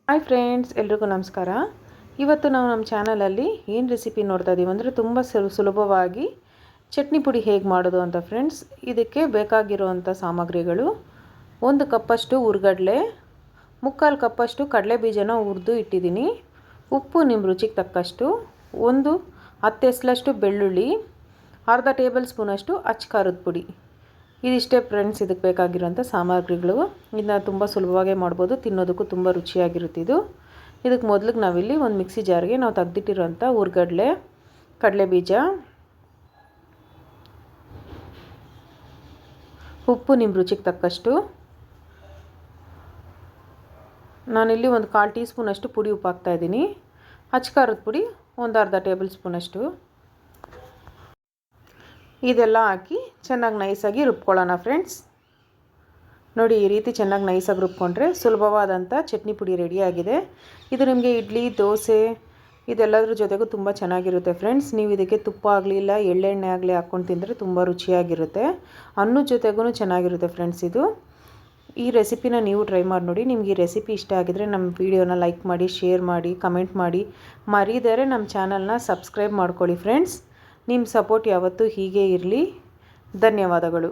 Hi friends, ಎಲ್ರಿಗೂ ನಮಸ್ಕಾರ. ಇವತ್ತು ನಾವು ನಮ್ಮ ಚಾನಲಲ್ಲಿ ಏನು ರೆಸಿಪಿ ನೋಡ್ತಾ ಇದ್ದೀವಿ ಅಂದರೆ ತುಂಬ ಸುಲಭವಾಗಿ ಚಟ್ನಿ ಪುಡಿ ಹೇಗೆ ಮಾಡೋದು ಅಂತ ಫ್ರೆಂಡ್ಸ್. ಇದಕ್ಕೆ ಬೇಕಾಗಿರುವಂಥ ಸಾಮಗ್ರಿಗಳು: 1 ಕಪ್ಪಷ್ಟು ಹುರ್ಗಡ್ಲೆ, 3/4 ಕಪ್ಪಷ್ಟು ಕಡಲೆ ಬೀಜನ ಹುರಿದು ಇಟ್ಟಿದ್ದೀನಿ, ಉಪ್ಪು ನಿಮ್ಮ ರುಚಿಗೆ ತಕ್ಕಷ್ಟು, 10 ಎಸಳಷ್ಟು ಬೆಳ್ಳುಳ್ಳಿ, ಅರ್ಧ ಟೇಬಲ್ ಸ್ಪೂನಷ್ಟು ಅಚ್ಚ ಖಾರದ ಪುಡಿ. ಇದಿಷ್ಟೇ ಫ್ರೆಂಡ್ಸ್ ಇದಕ್ಕೆ ಬೇಕಾಗಿರೋಂಥ ಸಾಮಗ್ರಿಗಳು. ಇದನ್ನ ತುಂಬ ಸುಲಭವಾಗಿ ಮಾಡ್ಬೋದು, ತಿನ್ನೋದಕ್ಕೂ ತುಂಬ ರುಚಿಯಾಗಿರುತ್ತೆ ಇದು. ಇದಕ್ಕೆ ಮೊದಲಿಗೆ ನಾವಿಲ್ಲಿ ಒಂದು ಮಿಕ್ಸಿ ಜಾರ್ಗೆ ನಾವು ತೆಗೆದಿಟ್ಟಿರೋಂಥ ಹುರ್ಗಡ್ಲೆ, ಕಡಲೆ ಬೀಜ, ಉಪ್ಪು ನಿಮ್ಮ ರುಚಿಗೆ ತಕ್ಕಷ್ಟು, ನಾನಿಲ್ಲಿ ಒಂದು 1/4 ಟೀ ಸ್ಪೂನಷ್ಟು ಪುಡಿ ಉಪ್ಪು ಹಾಕ್ತಾಯಿದ್ದೀನಿ, ಅಚ್ಚ ಖಾರದ ಪುಡಿ ಒಂದು ಅರ್ಧ ಟೇಬಲ್ ಸ್ಪೂನಷ್ಟು. ಇದೆಲ್ಲ ಹಾಕಿ ಚೆನ್ನಾಗಿ ನೈಸಾಗಿ ರುಬ್ಕೊಳ್ಳೋಣ ಫ್ರೆಂಡ್ಸ್. ನೋಡಿ, ಈ ರೀತಿ ಚೆನ್ನಾಗಿ ನೈಸಾಗಿ ರುಬ್ಕೊಂಡ್ರೆ ಸುಲಭವಾದಂಥ ಚಟ್ನಿ ಪುಡಿ ರೆಡಿಯಾಗಿದೆ. ಇದು ನಿಮಗೆ ಇಡ್ಲಿ, ದೋಸೆ ಇದೆಲ್ಲದ್ರ ಜೊತೆಗೂ ತುಂಬ ಚೆನ್ನಾಗಿರುತ್ತೆ ಫ್ರೆಂಡ್ಸ್. ನೀವು ಇದಕ್ಕೆ ತುಪ್ಪ ಆಗಲಿ ಇಲ್ಲ ಎಳ್ಳೆಣ್ಣೆ ಆಗಲಿ ಹಾಕ್ಕೊಂಡು ತಿಂದರೆ ತುಂಬ ರುಚಿಯಾಗಿರುತ್ತೆ. ಅನ್ನದ ಜೊತೆಗೂ ಚೆನ್ನಾಗಿರುತ್ತೆ ಫ್ರೆಂಡ್ಸ್ ಇದು. ಈ ರೆಸಿಪಿನ ನೀವು ಟ್ರೈ ಮಾಡಿ ನೋಡಿ. ನಿಮ್ಗೆ ಈ ರೆಸಿಪಿ ಇಷ್ಟ ಆಗಿದರೆ ನಮ್ಮ ವಿಡಿಯೋನ ಲೈಕ್ ಮಾಡಿ, ಶೇರ್ ಮಾಡಿ, ಕಮೆಂಟ್ ಮಾಡಿ. ಮರೀದರೆ ನಮ್ಮ ಚಾನಲ್ನ ಸಬ್ಸ್ಕ್ರೈಬ್ ಮಾಡ್ಕೊಳ್ಳಿ ಫ್ರೆಂಡ್ಸ್. ನಿಮ್ಮ ಸಪೋರ್ಟ್ ಯಾವತ್ತೂ ಹೀಗೆ ಇರಲಿ. ಧನ್ಯವಾದಗಳು.